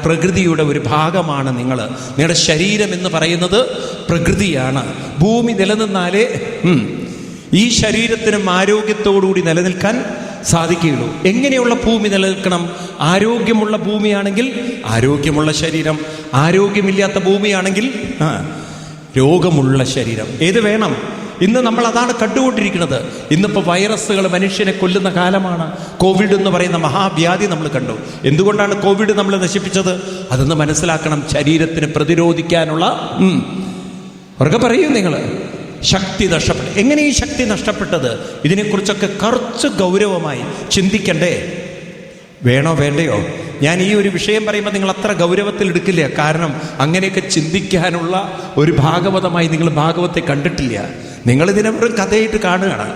പ്രകൃതിയുടെ ഒരു ഭാഗമാണ് നിങ്ങളുടെ ശരീരം എന്ന് പറയുന്നത് പ്രകൃതിയാണ്. ഭൂമി നിലനിന്നാലേ ഈ ശരീരത്തിനും ആരോഗ്യത്തോടുകൂടി നിലനിൽക്കാൻ സാധിക്കുകയുള്ളൂ. എങ്ങനെയുള്ള ഭൂമി നിലനിൽക്കണം? ആരോഗ്യമുള്ള ഭൂമിയാണെങ്കിൽ ആരോഗ്യമുള്ള ശരീരം, ആരോഗ്യമില്ലാത്ത ഭൂമിയാണെങ്കിൽ രോഗമുള്ള ശരീരം. ഏത് വേണം? ഇന്ന് നമ്മൾ അതാണ് കണ്ടുകൊണ്ടിരിക്കുന്നത്. ഇന്നിപ്പോൾ വൈറസുകൾ മനുഷ്യനെ കൊല്ലുന്ന കാലമാണ്. കോവിഡ് എന്ന് പറയുന്ന മഹാവ്യാധി നമ്മൾ കണ്ടു. എന്തുകൊണ്ടാണ് കോവിഡ് നമ്മളെ നശിപ്പിച്ചത്? അതെന്ന് മനസ്സിലാക്കണം. ശരീരത്തിന് പ്രതിരോധിക്കാനുള്ള അവർക്ക് പറയൂ നിങ്ങൾ ശക്തി നഷ്ടപ്പെട്ടു. എങ്ങനെ ഈ ശക്തി നഷ്ടപ്പെട്ടത്? ഇതിനെക്കുറിച്ചൊക്കെ കുറച്ച് ഗൗരവമായി ചിന്തിക്കണ്ടേ? വേണോ വേണ്ടയോ? ഞാൻ ഈ ഒരു വിഷയം പറയുമ്പോൾ നിങ്ങൾ അത്ര ഗൗരവത്തിൽ എടുക്കില്ല. കാരണം അങ്ങനെയൊക്കെ ചിന്തിക്കാനുള്ള ഒരു ഭാഗവതമായി നിങ്ങൾ ഭാഗവത്തെ കണ്ടിട്ടില്ല. നിങ്ങളിതിനെ വെറും കഥയായിട്ട് കാണുകയാണ്.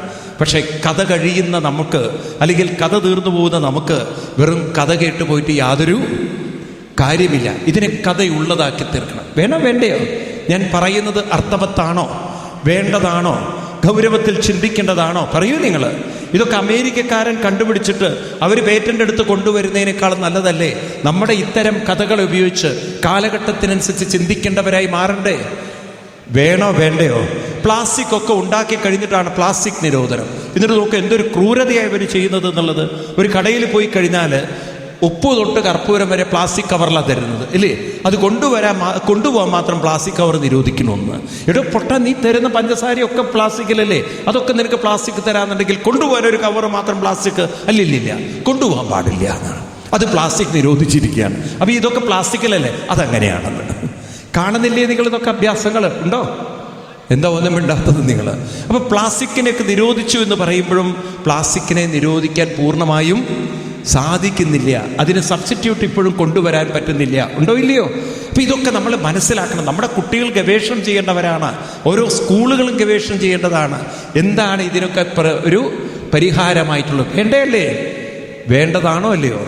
പക്ഷെ കഥ കഴിയുന്ന നമുക്ക്, അല്ലെങ്കിൽ കഥ തീർന്നു പോകുന്ന നമുക്ക് വെറും കഥ കേട്ട് പോയിട്ട് യാതൊരു കാര്യമില്ല. ഇതിനെ കഥയുള്ളതാക്കി തീർക്കണം. വേണോ വേണ്ടയോ? ഞാൻ പറയുന്നത് അർത്ഥവത്താണോ? വേണ്ടതാണോ? ഗൗരവത്തിൽ ചിന്തിക്കേണ്ടതാണോ? പറയൂ നിങ്ങൾ. ഇതൊക്കെ അമേരിക്കക്കാരൻ കണ്ടുപിടിച്ചിട്ട് അവർ പേറ്റന്റ് എടുത്ത് കൊണ്ടുവരുന്നതിനേക്കാളും നല്ലതല്ലേ നമ്മുടെ ഇത്തരം കഥകൾ ഉപയോഗിച്ച് കാലഘട്ടത്തിനനുസരിച്ച് ചിന്തിക്കേണ്ടവരായി മാറണ്ടേ? വേണോ വേണ്ടയോ? പ്ലാസ്റ്റിക് ഒക്കെ ഉണ്ടാക്കി കഴിഞ്ഞിട്ടാണ് പ്ലാസ്റ്റിക് നിരോധനം. എന്നിട്ട് നോക്കുക എന്തൊരു ക്രൂരതയായി ഇവർ ചെയ്യുന്നത് എന്നുള്ളത്. ഒരു കടയിൽ പോയി കഴിഞ്ഞാൽ ഉപ്പ് തൊട്ട് കർപ്പൂരം വരെ പ്ലാസ്റ്റിക് കവറിലാണ് തരുന്നത്, ഇല്ലേ? അത് കൊണ്ടുപോകാൻ മാത്രം പ്ലാസ്റ്റിക് കവർ നിരോധിക്കണമെന്ന്. എടോ പൊട്ട, നീ തരുന്ന പഞ്ചസാരയൊക്കെ പ്ലാസ്റ്റിക്കിലല്ലേ? അതൊക്കെ നിനക്ക് പ്ലാസ്റ്റിക് തരാന്നുണ്ടെങ്കിൽ കൊണ്ടുപോകാൻ ഒരു കവർ മാത്രം പ്ലാസ്റ്റിക് അല്ലില്ല, കൊണ്ടുപോകാൻ പാടില്ല എന്നാണ്. അത് പ്ലാസ്റ്റിക് നിരോധിച്ചിരിക്കുകയാണ്. അപ്പോൾ ഇതൊക്കെ പ്ലാസ്റ്റിക്കിലല്ലേ? അതങ്ങനെയാണെന്ന് കാണുന്നില്ലേ നിങ്ങൾ? ഇതൊക്കെ അഭ്യാസങ്ങൾ ഉണ്ടോ? എന്താ ഒന്നും ഇണ്ടാത്തത് നിങ്ങൾ? അപ്പോൾ പ്ലാസ്റ്റിക്കിനെയൊക്കെ നിരോധിച്ചു എന്ന് പറയുമ്പോഴും പ്ലാസ്റ്റിക്കിനെ നിരോധിക്കാൻ പൂർണ്ണമായും സാധിക്കുന്നില്ല. അതിന് സബ്സ്റ്റിറ്റ്യൂട്ട് ഇപ്പോഴും കൊണ്ടുവരാൻ പറ്റുന്നില്ല. ഉണ്ടോ ഇല്ലയോ? അപ്പം ഇതൊക്കെ നമ്മൾ മനസ്സിലാക്കണം. നമ്മുടെ കുട്ടികൾ ഗവേഷണം ചെയ്യേണ്ടവരാണ്. ഓരോ സ്കൂളുകളും ഗവേഷണം ചെയ്യേണ്ടതാണ്. എന്താണ് ഇതിനൊക്കെ ഒരു പരിഹാരമായിട്ടുള്ളത്? വേണ്ടയല്ലേ? വേണ്ടതാണോ അല്ലയോ?